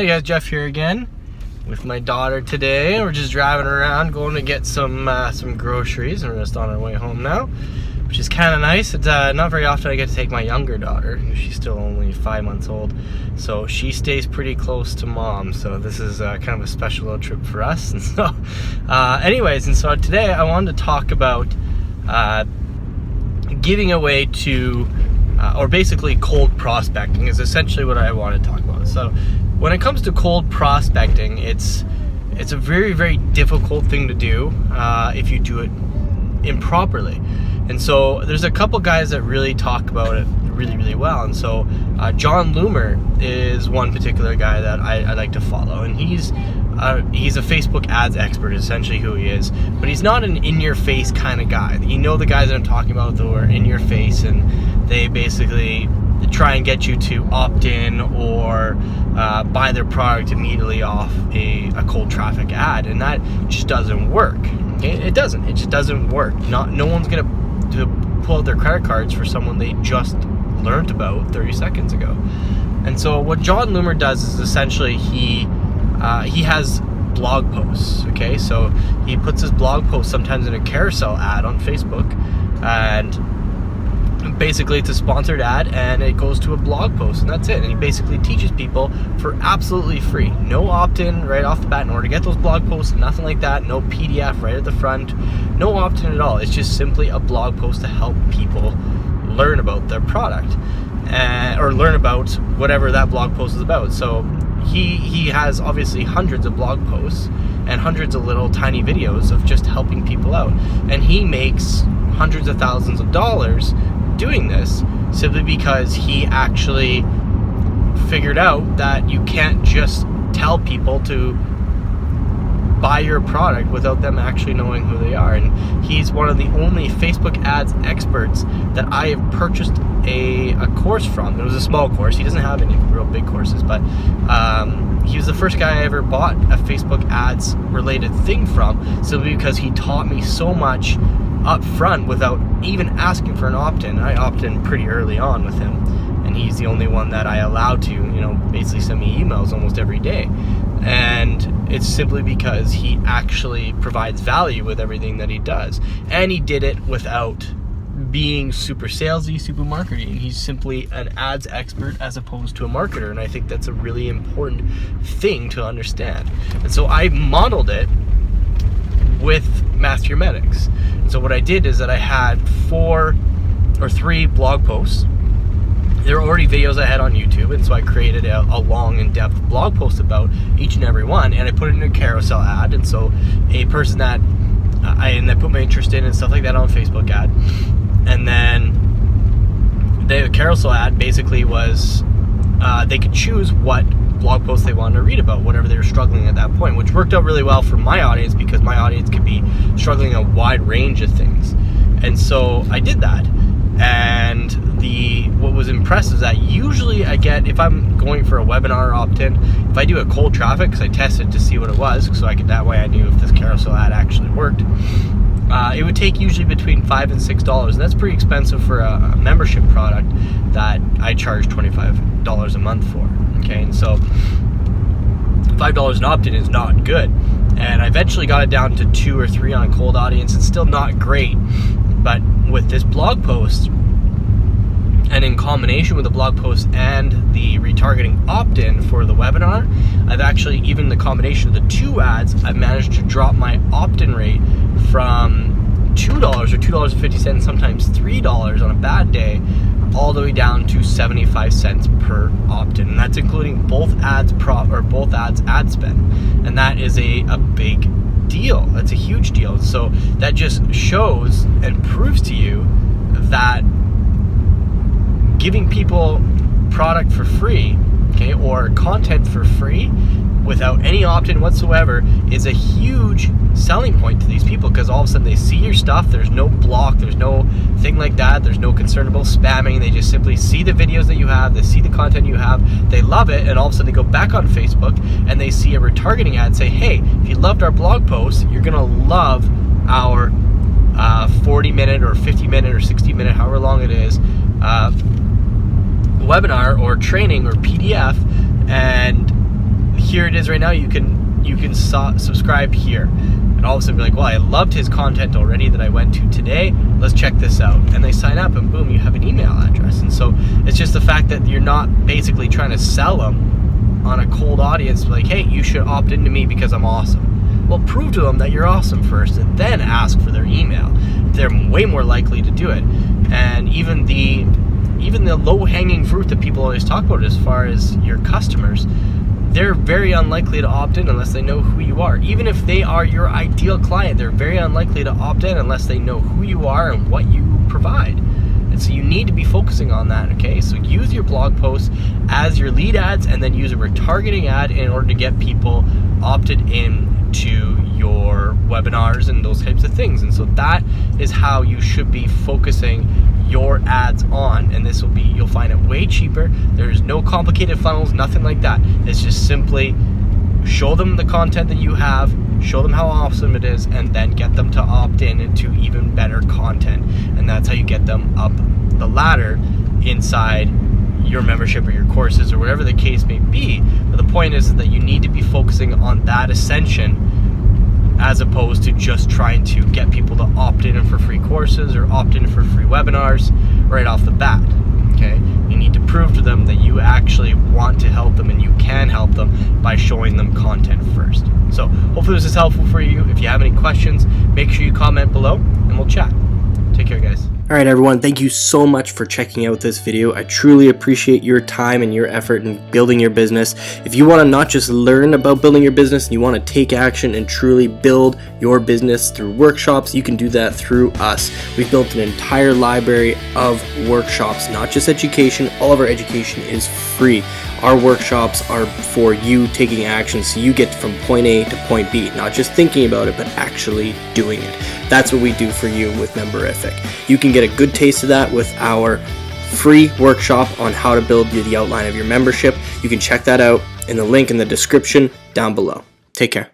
Hey guys, Jeff here again with my daughter today. We're just driving around going to get some groceries, and we're just on our way home now, which is kind of nice. It's not very often I get to take my younger daughter. She's still only 5 months old, so she stays pretty close to mom, so this is kind of a special little trip for us. And so so today I wanted to talk about giving away to or basically cold prospecting is essentially what I want to talk about. So when it comes to cold prospecting, it's a very, very difficult thing to do if you do it improperly. And so there's a couple guys that really talk about it really, really well. And so John Loomer is one particular guy that I like to follow, and he's a Facebook ads expert, essentially who he is, but he's not an in-your-face kind of guy. You know the guys that I'm talking about who are in your face, and they basically try and get you to opt in or buy their product immediately off a cold traffic ad, and that just doesn't work. Okay? It just doesn't work. No one's gonna pull out their credit cards for someone they just learned about 30 seconds ago. And so what John Loomer does is essentially he has blog posts. Okay, so he puts his blog posts sometimes in a carousel ad on Facebook, and basically it's a sponsored ad and it goes to a blog post, and that's it. And he basically teaches people for absolutely free, no opt-in right off the bat in order to get those blog posts, nothing like that, no PDF right at the front, no opt-in at all. It's just simply a blog post to help people learn about their product or learn about whatever that blog post is about. So he has obviously hundreds of blog posts and hundreds of little tiny videos of just helping people out, and he makes hundreds of thousands of dollars doing this simply because he actually figured out that you can't just tell people to buy your product without them actually knowing who they are. And he's one of the only Facebook ads experts that I have purchased a course from. It was a small course. He doesn't have any real big courses, but he was the first guy I ever bought a Facebook ads related thing from, simply because he taught me so much up front without even asking for an opt-in. I opted in pretty early on with him, and he's the only one that I allowed to, basically send me emails almost every day. And it's simply because he actually provides value with everything that he does, and he did it without being super salesy, super marketing. He's simply an ads expert as opposed to a marketer, and I think that's a really important thing to understand. And so I modeled it with Master Your Medics. And so what I did is that I had 4 or 3 blog posts. There were already videos I had on YouTube, and so I created a long, in-depth blog post about each and every one, and I put it in a carousel ad. And so a person that I put my interest in and stuff like that on Facebook ad, and then the carousel ad basically was they could choose what blog post they wanted to read about, whatever they were struggling at that point, which worked out really well for my audience because my audience could be struggling a wide range of things. And so I did that, and what was impressive is that usually I get, if I'm going for a webinar opt-in, if I do a cold traffic, because I tested to see what it was, so that way I knew if this carousel ad actually worked, it would take usually between $5 and $6, and that's pretty expensive for a membership product that I charge $25 a month for. Okay, and so $5 an opt-in is not good, and I eventually got it down to 2 or 3 on a cold audience. It's still not great, but with this blog post, and in combination with the blog post and the retargeting opt-in for the webinar, I've actually, even the combination of the 2 ads, I've managed to drop my opt-in rate from $2 or $2.50, sometimes $3 on a bad day, all the way down to 75 cents per opt-in, and that's including both ads ad spend, and that is a big deal. That's a huge deal. So that just shows and proves to you that giving people product for free, okay, or content for free without any opt-in whatsoever is a huge selling point to these people, because all of a sudden they see your stuff, there's no block, there's no thing like that, there's no concern about spamming, they just simply see the videos that you have, they see the content you have, they love it, and all of a sudden they go back on Facebook and they see a retargeting ad say, hey, if you loved our blog post, you're gonna love our 40-minute or 50-minute or 60-minute, however long it is, webinar or training or PDF, and here it is right now. You can subscribe here, and all of a sudden be like, well, I loved his content already that I went to today, let's check this out. And they sign up, and boom, you have an email address. And so it's just the fact that you're not basically trying to sell them on a cold audience, like, hey, you should opt into me because I'm awesome. Well, prove to them that you're awesome first, and then ask for their email. They're way more likely to do it. And even the low-hanging fruit that people always talk about as far as your customers, they're very unlikely to opt in unless they know who you are. Even if they are your ideal client, they're very unlikely to opt in unless they know who you are and what you provide. And so you need to be focusing on that, okay? So use your blog posts as your lead ads, and then use a retargeting ad in order to get people opted in to your webinars and those types of things. And so that is how you should be focusing your ads on. And this will be, you'll find it way cheaper. There's no complicated funnels, nothing like that. It's just simply show them the content that you have, show them how awesome it is, and then get them to opt in into even better content. And that's how you get them up the ladder inside your membership or your courses or whatever the case may be. But the point is that you need to be focusing on that ascension as opposed to just trying to get people to opt in for free courses or opt in for free webinars right off the bat. Okay, you need to prove to them that you actually want to help them and you can help them by showing them content first. So hopefully this is helpful for you. If you have any questions, make sure you comment below and we'll chat. Take care, guys. All right, everyone, thank you so much for checking out this video. I truly appreciate your time and your effort in building your business. If you want to not just learn about building your business, and you want to take action and truly build your business through workshops, you can do that through us. We've built an entire library of workshops, not just education. All of our education is free. Our workshops are for you taking action so you get from point A to point B, not just thinking about it, but actually doing it. That's what we do for you with Memberific. You can get a good taste of that with our free workshop on how to build the outline of your membership. You can check that out in the link in the description down below. Take care.